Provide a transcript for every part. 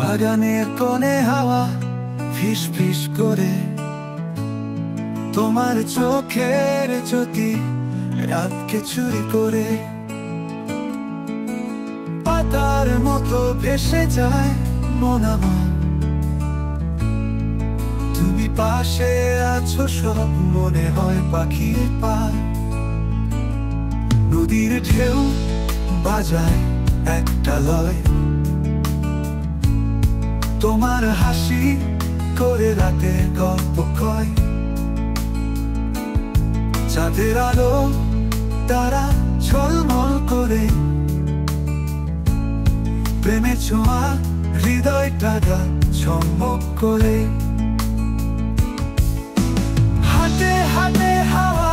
বাগানের কোণে হাওয়া ফিস ফিস করে, তোমার চোখের জ্যোতি রাতকে চুরি করে। পাতার মতো ভেসে যায় মন আমার, তুমি পাশে আছো সব মনে হয় পাখির পায়। নদীর ঢেউ বাজায় একটা লয়, তোমার হাসি করে রাতে গল্প কয়। চাঁদের আলো তারা ঝলমল করে, প্রেমে ছোঁয়া হৃদয়টা ঝকমক করে। হাতে হাতে হাওয়া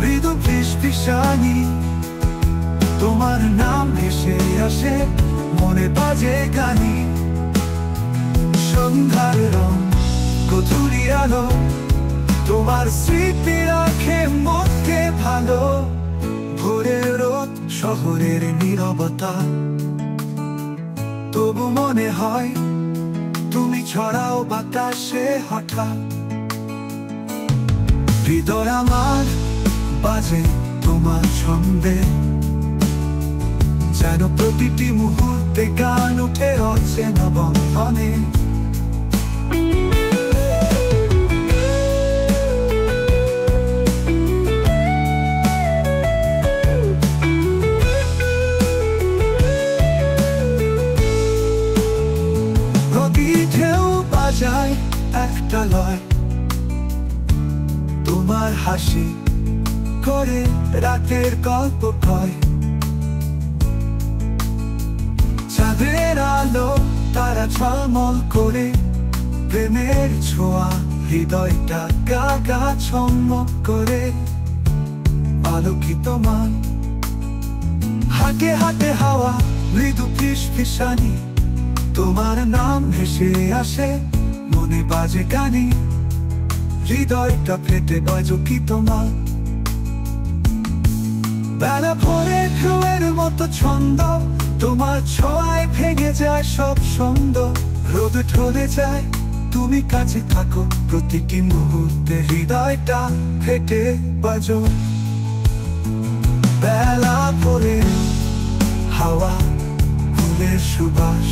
মৃদু ফিসফিসানি, তোমার নাম ভেসে আসে মনে বাজে গানি। সন্ধ্যার রং গধূলি আলো, তোমার স্মৃতি রাখে মধ্যে ভালো। ভোরের রোদ শহরের নীরবতা, তবু মনে হয় তুমি ছড়াও বাতাসে হঠাৎ। হৃদয় আমার বাজে তোমার ছন্দে, যেন প্রতিটি মুহূর্তে গান উঠে অচেনা বন্ধনে। বাজায় একটা লয়, তোমার হাসি করে রাতের গল্প কয়। চাঁদের আলো তারা ঝলমল করে, প্রেমের ছোঁয়া হৃদয়টা গা গা চমক করে। আলোকিত মান হাতে হাতে হাওয়া মৃদু ফিসফিসানি, তোমার নাম ভেসে আসে মনে বাজে গানি। হৃদয়টা ফেটে বাজো কি তোমার। বেলা ভোরে ঢেউয়ের মতো ছন্দ, তোমার ছোঁয়ায় ভেঙে যায় সব সুন্দর। রোদ ঢলে যায় তুমি কাছে থাকো প্রতিটি মুহূর্তে, হৃদয়টা ফেটে বাজো। বেলা ভোরে হাওয়া ফুলের সুবাস,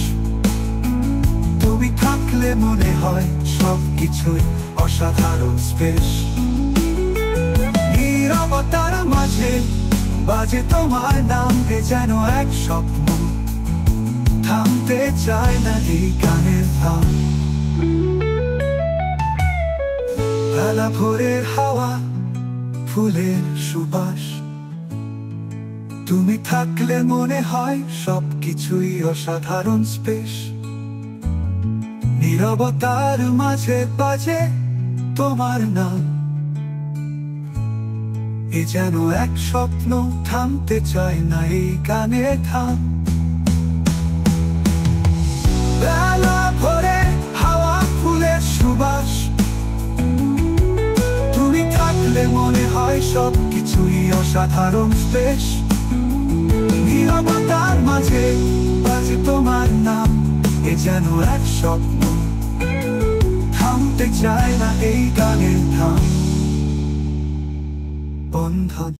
তুমি থাকলে মনে হয় সবকিছুই অসাধারণ স্পেশ। নীরবতার মাঝে বাজে তোমার নাম, যেন এক স্বপ্ন থামতে চায় না এই গানের ধাম। বেলা ভোরের হাওয়া ফুলের সুবাস, তুমি থাকলে মনে হয় সবকিছুই অসাধারণ স্পেশ। নীরবতার মাঝে বাজে তোমার নাম, এ যেন এক স্বপ্ন থামতে চায় না এই গানে থাম। বেলা ভোরে হাওয়া ফুলের সুবাস, তুমি থাকলে মনে হয় সবকিছুই অসাধারণ স্পেশ। নীরবতার মাঝে বাজে তোমার নাম, এ যেন এক স্বপ্ন থামতে চায় না এই গানের থাম। বন্ধন।